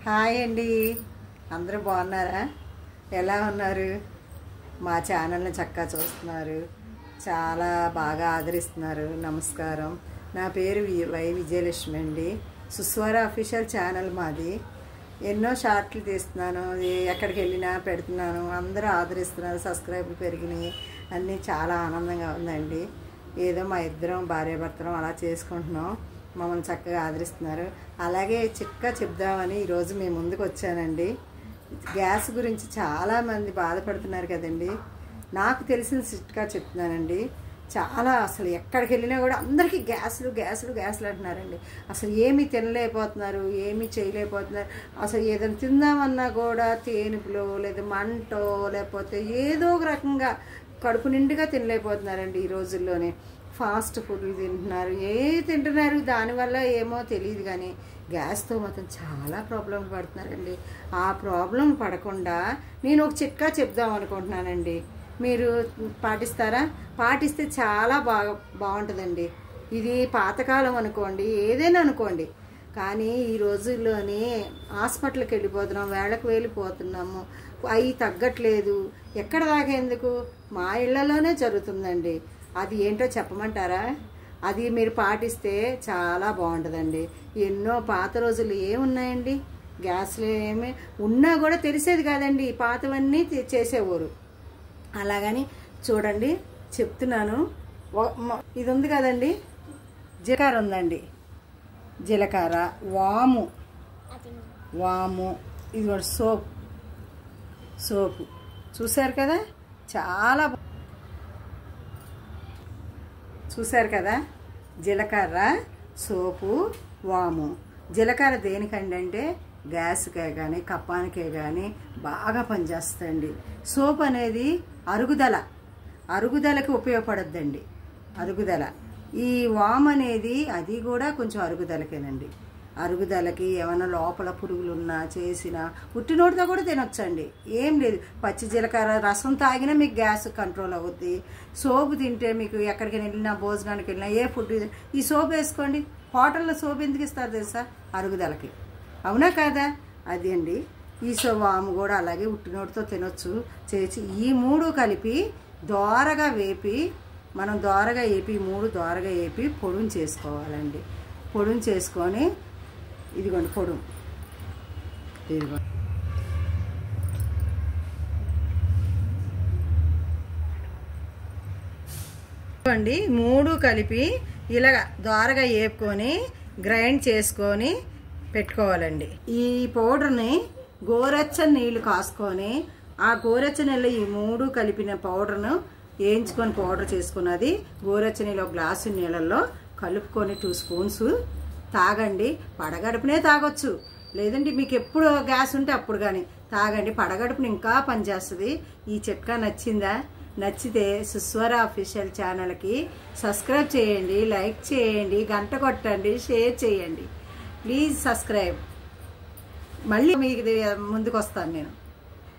Hi అండి, అందరూ బాగున్నారా? ఎలా ఉన్నారు? మా ఛానల్ని చక్కగా చూస్తున్నారు, చాలా బాగా ఆదరిస్తున్నారు. నమస్కారం. నా పేరు వై విజయలక్ష్మి అండి. సుస్వర అఫీషియల్ ఛానల్ మాది. ఎన్నో షార్ట్లు తీస్తున్నాను, ఎక్కడికి వెళ్ళినా పెడుతున్నాను. అందరూ ఆదరిస్తున్నారు, సబ్స్క్రైబర్లు పెరిగినాయి. అన్నీ చాలా ఆనందంగా ఉందండి. ఏదో మా ఇద్దరం భార్యాభర్తలం అలా చేసుకుంటున్నాం. మమ్మల్ని చక్కగా ఆదరిస్తున్నారు. అలాగే చిట్కా చెప్దామని ఈరోజు మీ ముందుకు వచ్చానండి. గ్యాస్ గురించి చాలామంది బాధపడుతున్నారు కదండి. నాకు తెలిసిన చిట్కా చెప్తున్నానండి. చాలా అసలు ఎక్కడికి వెళ్ళినా కూడా అందరికీ గ్యాసులు గ్యాసులు గ్యాసులు అంటున్నారండి. అసలు ఏమీ తినలేకపోతున్నారు, ఏమీ చేయలేకపోతున్నారు. అసలు ఏదైనా తిందామన్నా కూడా తేనుపులో లేదా మంటో లేకపోతే ఏదో ఒక రకంగా కడుపు నిండుగా తినలేకపోతున్నారండి. ఈ రోజుల్లోనే ఫాస్ట్ ఫుడ్లు తింటున్నారు, తింటున్నారు. దానివల్ల ఏమో తెలియదు, కానీ గ్యాస్తో మాత్రం చాలా ప్రాబ్లం పడుతున్నారండి. ఆ ప్రాబ్లం పడకుండా నేను ఒక చిట్కా చెప్దాం అనుకుంటున్నానండి. మీరు పాటిస్తారా? పాటిస్తే చాలా బాగుంటుందండి. ఇది పాతకాలం అనుకోండి, ఏదైనా అనుకోండి, కానీ ఈ రోజుల్లోనే హాస్పిటల్కి వెళ్ళిపోతున్నాం, వేళకు వెళ్ళిపోతున్నాము, అవి తగ్గట్లేదు. ఎక్కడ దాకా ఎందుకు, మా ఇళ్లలోనే జరుగుతుందండి. అది ఏంటో చెప్పమంటారా? అది మీరు పాటిస్తే చాలా బాగుంటుందండి. ఎన్నో పాత రోజులు ఏమున్నాయండి, గ్యాస్లు ఏమి ఉన్నా కూడా తెలిసేది కాదండి. పాతవన్నీ చేసేవారు. అలాగని చూడండి, చెప్తున్నాను. ఇది ఉంది కదండి, జీలకర్ర ఉందండి, జీలకర్ర, వాము, ఇది కూడా సోపు చూసారు కదా, చాలా చూసారు కదా. జీలకర్ర, సోపు, వాము. జీలకర్ర దేనికండి అంటే గ్యాస్కే కానీ కప్పానికే కానీ బాగా పనిచేస్తుందండి. సోప్ అనేది అరుగుదలకి ఉపయోగపడద్దండి. అరుగుదల. ఈ వామ్ అనేది అది కూడా కొంచెం అరుగుదలకేనండి. అరుగుదలకి ఏమైనా లోపల పురుగులు ఉన్నా చేసినా ఉట్టి నోటితో కూడా తినొచ్చండి, ఏం లేదు. పచ్చి జీలకర్ర రసం తాగినా మీకు గ్యాస్ కంట్రోల్ అవుద్ది. సోపు తింటే మీకు ఎక్కడికి వెళ్ళినా, భోజనానికి వెళ్ళినా, ఏ ఫుడ్ ఈ సోపు వేసుకోండి. హోటల్లో సోపు ఎందుకు ఇస్తారు తెలుసా? అరుగుదలకి. అవునా కాదా? అది అండి. ఈ వాము కూడా అలాగే ఉట్టి నోటితో తినొచ్చు. చేసి ఈ మూడు కలిపి దోరగా వేపి, మనం దోరగా వేపి పొడుం చేసుకోవాలండి. పొడుం చేసుకొని ఇదిగోండి పొడుం, ఇదిగోండి. మూడు కలిపి ఇలాగ దోరగా వేపుకొని గ్రైండ్ చేసుకొని పెట్టుకోవాలండి. ఈ పౌడర్ని గోరెచ్చని నీళ్లు కాసుకొని, ఆ గోరెచ్చని నీళ్ళు ఈ మూడు కలిపిన పౌడర్ను వేయించుకొని పౌడర్ చేసుకున్నది గోరెచ్చని నీళ్ళు గ్లాసు నీళ్ళల్లో కలుపుకొని 2 స్పూన్స్ తాగండి. పడగడుపునే తాగొచ్చు, లేదంటే మీకు ఎప్పుడు గ్యాస్ ఉంటే అప్పుడు కానీ తాగండి. పడగడుపుని ఇంకా పనిచేస్తుంది. ఈ చిట్కా నచ్చిందా? నచ్చితే సుస్వర అఫీషియల్ ఛానల్కి సబ్స్క్రైబ్ చేయండి, లైక్ చేయండి, గంట కొట్టండి, షేర్ చేయండి. Please subscribe. మళ్ళీ మీకు ముందుకు వస్తాను నేను.